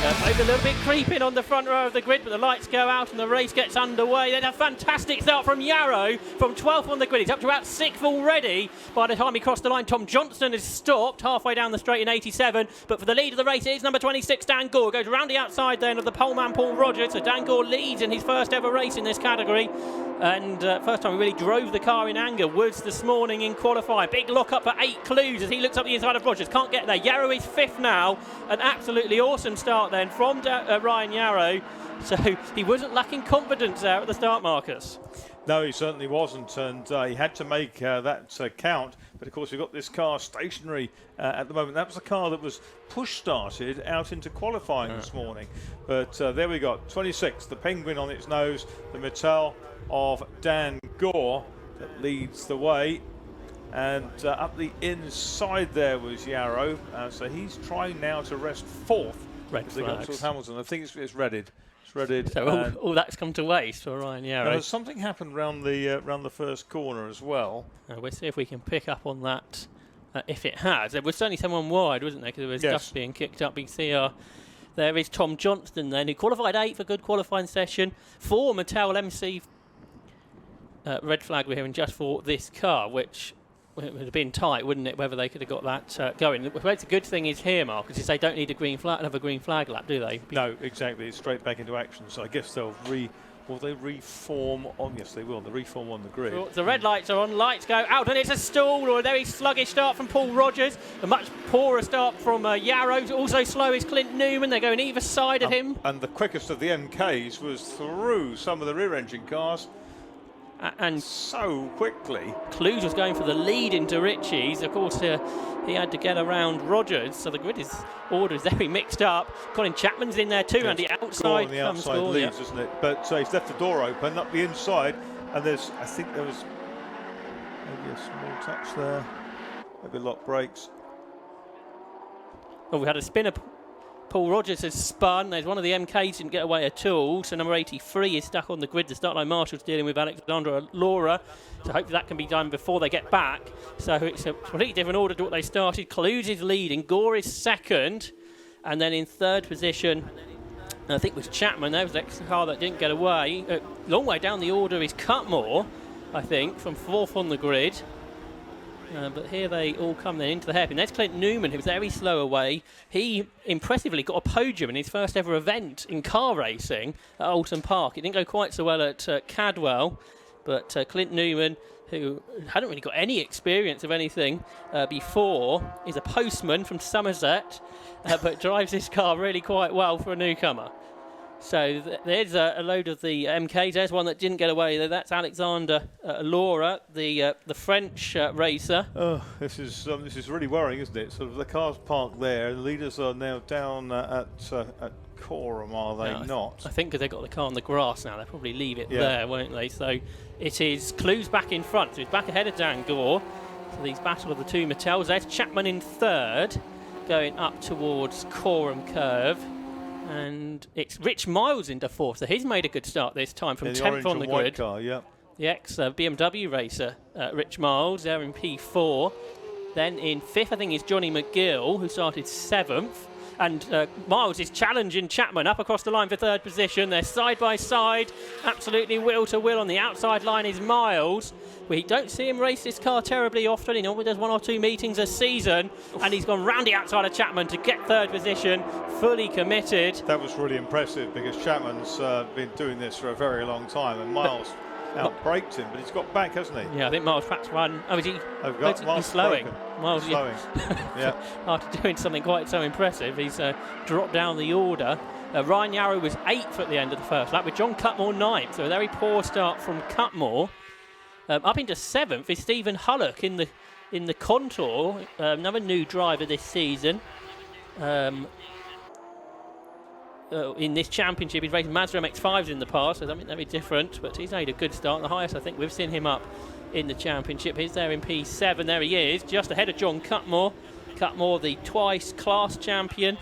Both a little bit creeping on the front row of the grid, but the lights go out and the race gets underway. Then a fantastic start from Yarrow, from 12th on the grid. He's up to about 6th already. By the time he crossed the line, Tom Johnston is stopped halfway down the straight in 87. But for the lead of the race, it is number 26, Dan Gore. Goes round the outside then of the poleman Paul Rogers. So Dan Gore leads in his first ever race in this category. And first time he really drove the car in anger. Woods this morning in qualifying. Big lock up for 8 clues as he looks up the inside of Rogers. Can't get there. Yarrow is 5th now. An absolutely awesome start then from Ryan Yarrow. So he wasn't lacking confidence there at the start, Marcus. No, he certainly wasn't, and he had to make that count. But of course, we've got this car stationary at the moment. That was the car that was push-started out into qualifying this morning. But there we go, 26, the Penguin on its nose, the Mattel of Dan Gore that leads the way. And up the inside there was Yarrow, so he's trying now to rest 4th. Red flags. Hamilton. I think it's redded. It's redded. So all that's come to waste for Ryan Yarrow. Something happened round the first corner as well. We'll see if we can pick up on that. If it has, there was certainly someone wide, wasn't there? Because there was dust being kicked up. You can see there is Tom Johnston then, who qualified 8th for good qualifying session. 4 Mattel MC red flag we're hearing just for this car, which it would have been tight, wouldn't it, whether they could have got that going. It's a good thing is here, Marcus, is they don't need a green flag, another green flag lap, do they? No, exactly. It's straight back into action. So I guess they'll reform on? Yes, they will. They reform on the grid. Well, the red lights are on. Lights go out, and it's a stall or a very sluggish start from Paul Rogers. A much poorer start from Yarrow. Also slow is Clint Newman. They're going either side of him. And the quickest of the MKs was through some of the rear-engine cars. And so quickly. Clues was going for the lead into Ritchie's. Of course, he had to get around Rogers, so the grid order is very mixed up. Colin Chapman's in there too, and the outside on the outside leaves, isn't it? But he's left the door open up the inside, and I think there was maybe a small touch there, maybe lock brakes. Well, we had a spinner. Paul Rogers has spun. There's one of the MKs didn't get away at all. So number 83 is stuck on the grid. The start line marshal's dealing with Alexandra Laura. So hopefully that can be done before they get back. So it's a completely different order to what they started. Clues is leading. Gore is 2nd. And then in 3rd position, I think was Chapman. There was the car that didn't get away. Long way down the order is Cutmore, I think, from 4th on the grid. But here they all come then into the hairpin. There's Clint Newman, who was very slow away. He impressively got a podium in his first ever event in car racing at Alton Park. It didn't go quite so well at Cadwell, but Clint Newman, who hadn't really got any experience of anything before, is a postman from Somerset, but drives this car really quite well for a newcomer. So there's a load of the MKs. There's one that didn't get away. That's Alexander Laura, the French racer. Oh, this is really worrying, isn't it? Sort of the car's parked there. The leaders are now down at Coram, are they not? I think because they've got the car on the grass now, they'll probably leave it there, won't they? So it is Clues back in front. So he's back ahead of Dan Gore. So these battle of the two Mattels. There's Chapman in 3rd, going up towards Coram Curve. And it's Rich Miles into 4th, so he's made a good start this time from 10th on the grid. Car, the ex BMW racer, Rich Miles, there in P4. Then in 5th, I think, is Johnny McGill, who started 7th. And Miles is challenging Chapman up across the line for 3rd position. They're side by side, absolutely wheel to wheel. On the outside line is Miles. We don't see him race this car terribly often. He normally does 1 or 2 meetings a season. And he's gone round the outside of Chapman to get 3rd position, fully committed. That was really impressive because Chapman's been doing this for a very long time. And Miles outbraked him, but he's got back, hasn't he? Yeah, I think Miles perhaps run. Oh, is he? Miles he's slowing. Miles slowing. Yeah. After doing something quite so impressive, he's dropped down the order. Ryan Yarrow was 8th at the end of the first lap, with John Cutmore 9th. So a very poor start from Cutmore. Up into 7th is Stephen Hullock in the Contour, another new driver this season. In this championship, he's raced Mazda MX-5s in the past, so something very different, but he's made a good start. The highest I think we've seen him up in the championship. He's there in P7. There he is, just ahead of John Cutmore. Cutmore, the twice class champion.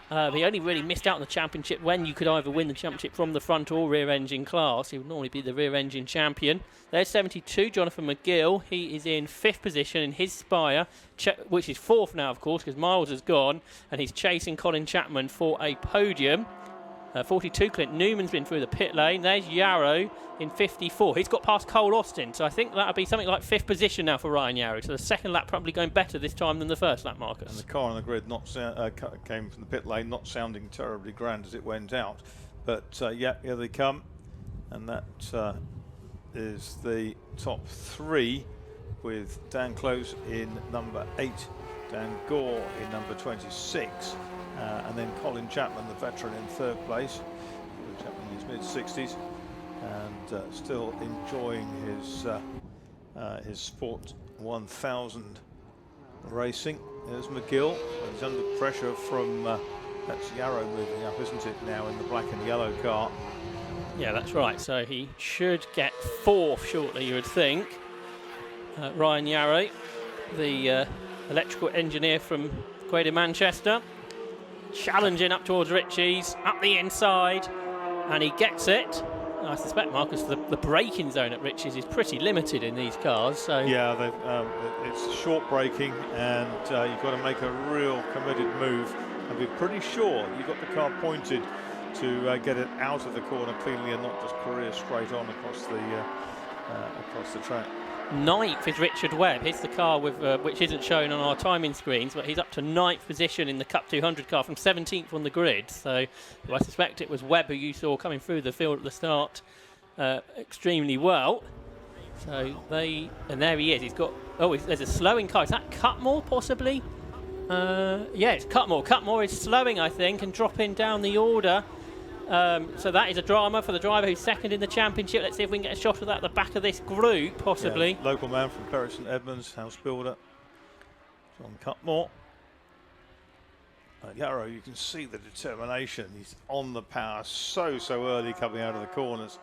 He only really missed out on the championship when you could either win the championship from the front or rear engine class. He would normally be the rear engine champion. There's 72, Jonathan McGill. He is in 5th position in his Spire, which is 4th now, of course, because Miles has gone, and he's chasing Colin Chapman for a podium. 42, Clint Newman's been through the pit lane. There's Yarrow in 54. He's got past Cole Austin, so I think that'll be something like 5th position now for Ryan Yarrow. So the second lap probably going better this time than the first lap, Marcus. And the car on the grid came from the pit lane, not sounding terribly grand as it went out. But yeah, here they come. And that is the top 3 with Dan Close in number 8, Dan Gore in number 26. And then Colin Chapman, the veteran, in 3rd place. Colin Chapman in his mid-60s and still enjoying his Sport 1000 racing. There's McGill. He's under pressure from that's Yarrow moving up, isn't it, now in the black and yellow car? Yeah, that's right. So he should get 4th shortly, you would think. Ryan Yarrow, the electrical engineer from Greater Manchester. Challenging up towards Ritchie's, up the inside, and he gets it. I suspect, Marcus, the braking zone at Ritchie's is pretty limited in these cars. So yeah, it's short braking, and you've got to make a real committed move and be pretty sure you've got the car pointed to get it out of the corner cleanly and not just career straight on across the track. 9th is Richard Webb. Here's the car with which isn't shown on our timing screens, but he's up to 9th position in the Cup 200 car from 17th on the grid. So I suspect it was Webb who you saw coming through the field at the start extremely well. So and there he is. He's got there's a slowing car. Is that Cutmore possibly? Yeah, it's Cutmore. Cutmore is slowing, I think, and dropping down the order. So that is a drama for the driver who's 2nd in the championship. Let's see if we can get a shot of that at the back of this group, possibly. Yeah, local man from Bury St Edmunds, house builder, John Cutmore. Yarrow, you can see the determination. He's on the power so early coming out of the corners.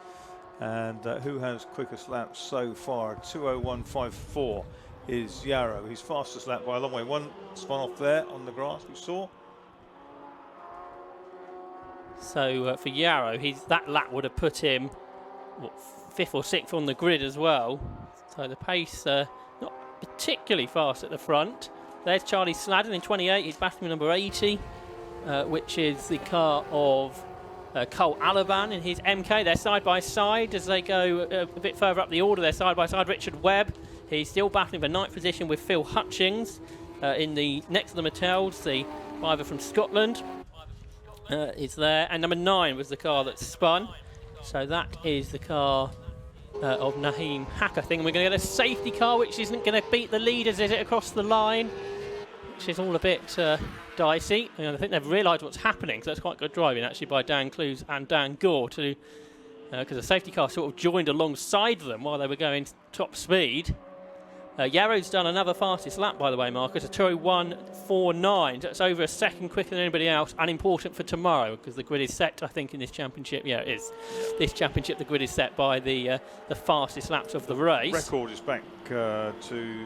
And who has quickest laps so far? 2:01.54 is Yarrow. He's fastest lap by a long way. One spun off there on the grass we saw. So for Yarrow, that lap would have put him 5th or 6th on the grid as well. So the pace not particularly fast at the front. There's Charlie Snetterton in 28. He's battling number 80, which is the car of Cole Alaban in his MK. They're side by side as they go a bit further up the order. They're side by side. Richard Webb, he's still battling for 9th position with Phil Hutchings in the next to the Mattels, the driver from Scotland. Is there, and number 9 was the car that spun, so that is the car of Naheem Hack, I think. And we're going to get a safety car which isn't going to beat the leaders, is it, across the line, which is all a bit dicey. And I think they've realised what's happening, so that's quite good driving actually by Dan Clues and Dan Gore, to because the safety car sort of joined alongside them while they were going top speed. Yarrow's done another fastest lap, by the way, Marcus, a 2:01.49. That's over a second quicker than anybody else, and important for tomorrow because the grid is set, I think, in this championship. Yeah, it is. This championship, the grid is set by the fastest laps of the race. Record is back to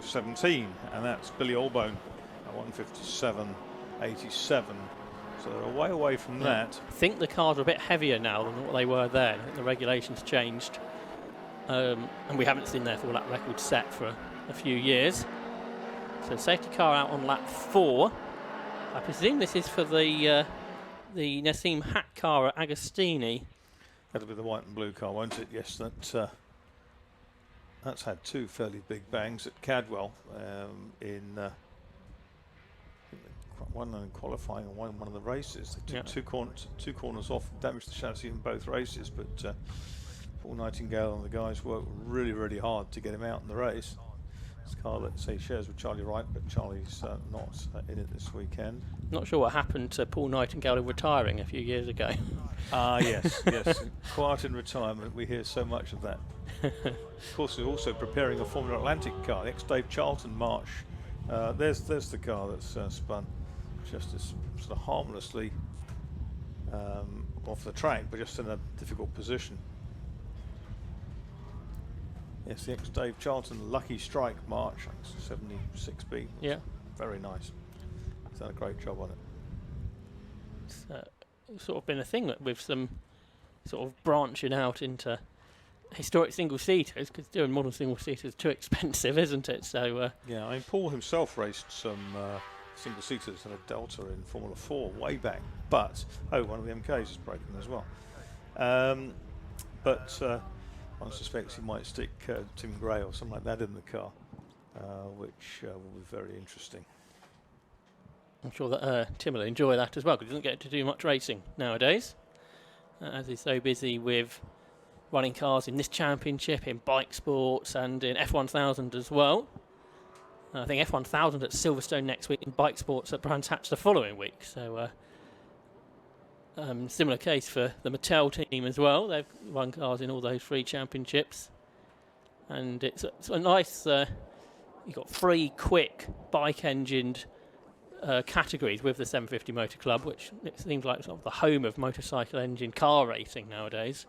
17, and that's Billy Allbone at 1:57.87. So they're way away from that. I think the cars are a bit heavier now than what they were then. I think the regulations changed, and we haven't seen their full lap record set for a few years. So safety car out on lap 4. I presume this is for the Nassim Hack car at Agostini. That'll be the white and blue car, won't it? Yes, that's had 2 fairly big bangs at Cadwell in one in qualifying and one of the races. They took two corners off, damaged the chassis in both races, but Paul Nightingale and the guys worked really hard to get him out in the race. It's a car that he shares with Charlie Wright, but Charlie's not in it this weekend. Not sure what happened to Paul Nightingale retiring a few years ago. Yes. Quiet in retirement. We hear so much of that. Of course, we're also preparing a Formula Atlantic car, the ex-Dave Charlton March. There's the car that's spun just as sort of harmlessly off the track, but just in a difficult position. Yes, the ex-Dave Charlton Lucky Strike March, 76B. Yeah. Very nice. He's done a great job on it. It's sort of been a thing with some sort of branching out into historic single-seaters, because doing modern single-seaters is too expensive, isn't it? So Yeah, I mean, Paul himself raced some single-seaters and a Delta in Formula 4 way back, but one of the MKs is broken as well. But one suspects he might stick Tim Gray or something like that in the car, which will be very interesting. I'm sure that Tim will enjoy that as well, because he doesn't get to do much racing nowadays, as he's so busy with running cars in this championship, in bike sports, and in F1000 as well. I think F1000 at Silverstone next week, in bike sports at Brands Hatch the following week. So similar case for the Mattel team as well. They've run cars in all those 3 championships, and it's a nice. You've got 3 quick bike-engined categories with the 750 Motor Club, which it seems like sort of the home of motorcycle engine car racing nowadays.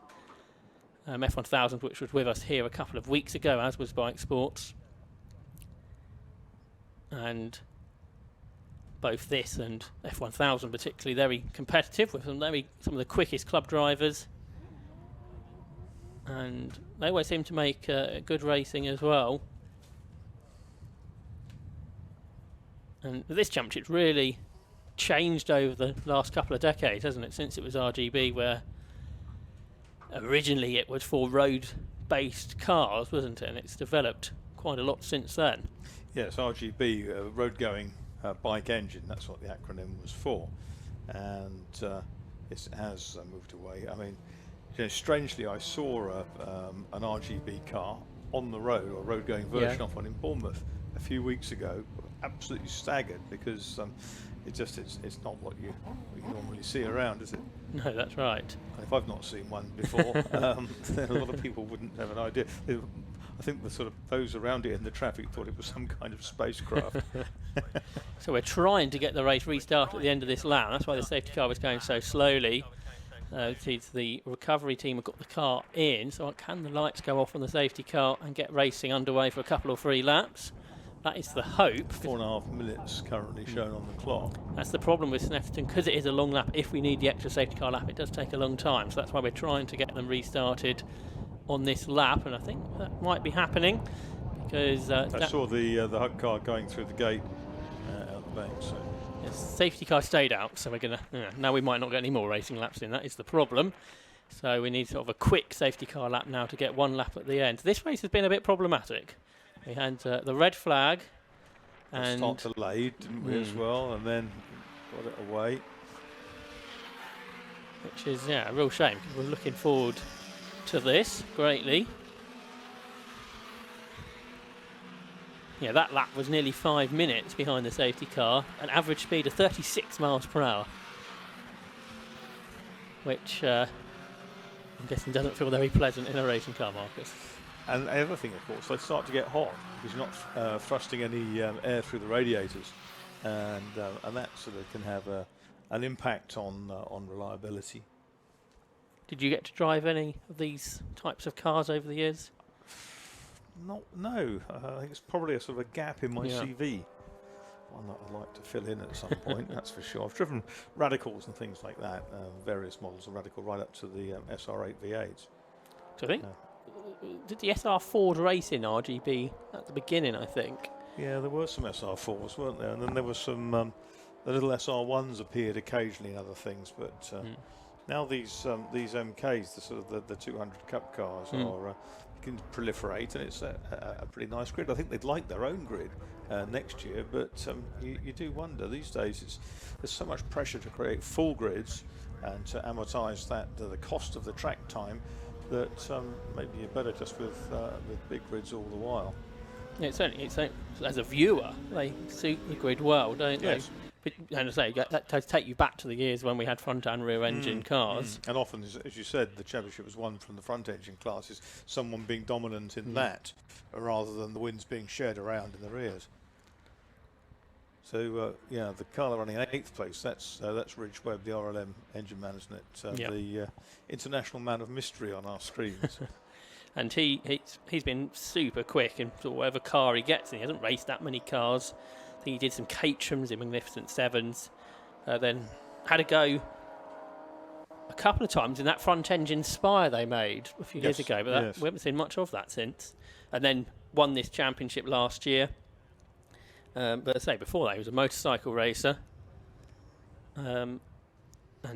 F1000, which was with us here a couple of weeks ago, as was Bike Sports. And both this and F1000 particularly very competitive, with some of the quickest club drivers. And they always seem to make good racing as well. And this championship's really changed over the last couple of decades, hasn't it? Since it was RGB, where originally it was for road-based cars, wasn't it? And it's developed quite a lot since then. Yes, RGB, road-going bike engine, that's what the acronym was for. And it has moved away. I mean, strangely, I saw an RGB car on the road, or road-going version of one in Bournemouth a few weeks ago. Absolutely staggered, because it's not what you normally see around, is it? No, that's right. And if I've not seen one before, then a lot of people wouldn't have an idea. I think those around it in the traffic thought it was some kind of spacecraft. So we're trying to get the race restarted at the end of this lap. That's why the safety car was going so slowly. The recovery team have got the car in, so can the lights go off on the safety car and get racing underway for a couple or 3 laps? That is the hope. 4.5 minutes currently shown on the clock. That's the problem with Snetterton, because it is a long lap. If we need the extra safety car lap, it does take a long time. So that's why we're trying to get them restarted on this lap, and I think that might be happening, because I saw the HUD car going through the gate out the bank. So the safety car stayed out, so we're gonna now we might not get any more racing laps in. That is the problem. So we need sort of a quick safety car lap now to get 1 lap at the end. This race has been a bit problematic. We had the red flag, and start delayed, didn't we, as well, and then got it away. Which is a real shame, because we're looking forward to this greatly. Yeah, that lap was nearly 5 minutes behind the safety car, an average speed of 36 miles per hour, which I'm guessing doesn't feel very pleasant in a racing car, Marcus. And the other thing, of course, they start to get hot because you're not thrusting any air through the radiators, and that can have an impact on reliability. Did you get to drive any of these types of cars over the years? No. I think it's probably a sort of a gap in my CV. One that I'd like to fill in at some point, that's for sure. I've driven Radicals and things like that, various models of Radical, right up to the SR8 V8s. So I think did the SR Ford race in RGB at the beginning, I think? Yeah, there were some SR4s, weren't there? And then there were some the little SR1s appeared occasionally in other things, but now these MKs, the 200 Cup cars, are beginning to proliferate, and it's a pretty nice grid. I think they'd like their own grid next year, but you do wonder these days. There's so much pressure to create full grids and to amortise the cost of the track time, that maybe you're better just with big grids all the while. Yeah, certainly, as a viewer, they suit the grid well, don't they? But, and I say, that does take you back to the years when we had front and rear engine cars. And often, as you said, the championship was won from the front engine classes, someone being dominant in that, rather than the wins being shared around in the rears. So the car they're running in 8th place, that's Ridge Webb, the RLM engine man, isn't it? The international man of mystery on our screens. And he's been super quick in sort of whatever car he gets in. He hasn't raced that many cars. I think he did some Caterhams in Magnificent Sevens. Then had a go a couple of times in that front engine Spire they made a few years ago, but we haven't seen much of that since. And then won this championship last year. But I say before that, he was a motorcycle racer. And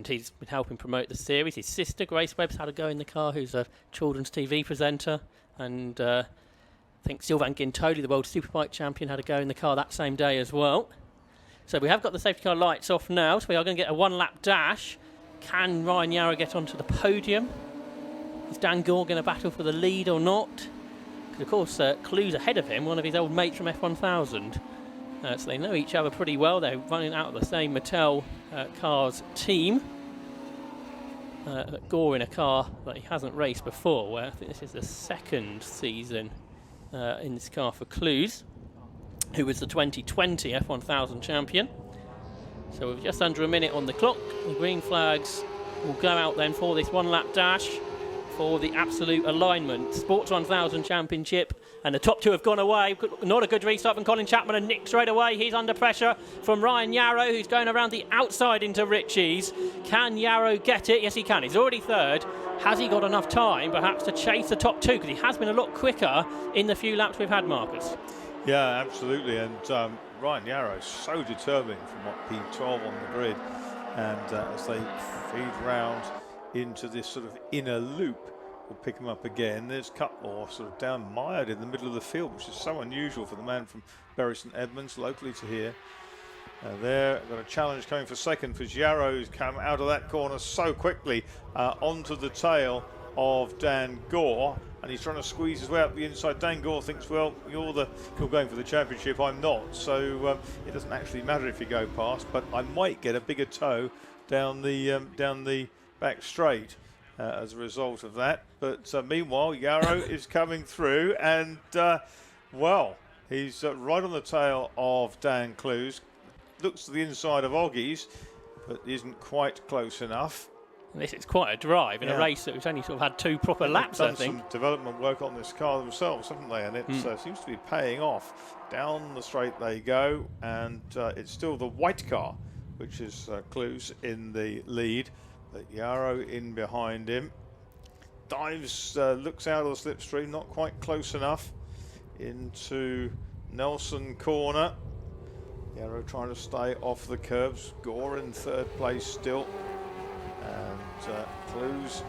he's been helping promote the series. His sister, Grace Webb's, had a go in the car, who's a children's TV presenter. And I think Sylvain Guintoli, the World Superbike champion, had a go in the car that same day as well. So we have got the safety car lights off now, so we are going to get a one-lap dash. Can Ryan Yarrow get onto the podium? Is Dan Gore going to battle for the lead or not? Because, of course, Clu's ahead of him, one of his old mates from F1000. So they know each other pretty well. They're running out of the same Mattel Cars team. Gore in a car that he hasn't raced before, where I think this is the second season in this car for Clu's, who was the 2020 F1000 champion. So with just under a minute on the clock, the green flags will go out then for this one-lap dash for the absolute alignment. Sports 1000 Championship, and the top two have gone away. Not a good restart from Colin Chapman, and Nick straight away. He's under pressure from Ryan Yarrow, who's going around the outside into Ritchie's. Can Yarrow get it? Yes, he can. He's already third. Has he got enough time, perhaps, to chase the top two? Because he has been a lot quicker in the few laps we've had, Marcus. Yeah, absolutely. And Ryan Yarrow is so determined from what P12 on the grid. And as they feed round into this sort of inner loop, we'll pick him up again. There's Cutmore sort of down mired in the middle of the field, which is so unusual for the man from Bury St Edmunds, locally to here. There, got a challenge coming for second for Yarrow, who's come out of that corner so quickly onto the tail of Dan Gore, and he's trying to squeeze his way up the inside. Dan Gore thinks, well, you're going for the championship, I'm not, so it doesn't actually matter if you go past, but I might get a bigger toe down the back straight as a result of that. But meanwhile, Yarrow is coming through, and well, he's right on the tail of Dan Clu's. Looks to the inside of Oggie's, but isn't quite close enough. This is quite a drive in a race that we've only sort of had two proper laps, I think. They've done some development work on this car themselves, haven't they? And it seems to be paying off. Down the straight they go, and it's still the white car, which is Clu's in the lead. But Yarrow in behind him. Dives, looks out of the slipstream, not quite close enough into Nelson Corner. Yarrow trying to stay off the curbs. Gore in third place still. And Clu's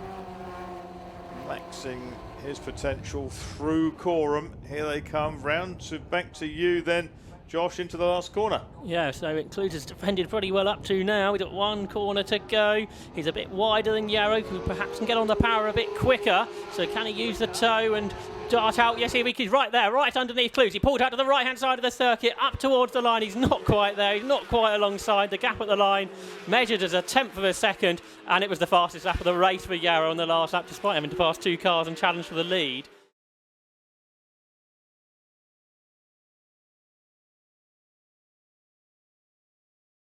maxing his potential through Coram. Here they come round to back to you then, Josh, into the last corner. Yeah, so Clu's has defended pretty well up to now. We've got one corner to go. He's a bit wider than Yarrow, who perhaps can get on the power a bit quicker. So can he use the toe and dart out? Yes, he's right there, right underneath Clu's. He pulled out to the right-hand side of the circuit, up towards the line. He's not quite there. He's not quite alongside. The gap at the line measured as a tenth of a second, and it was the fastest lap of the race for Yarrow on the last lap, despite having to pass two cars and challenge for the lead.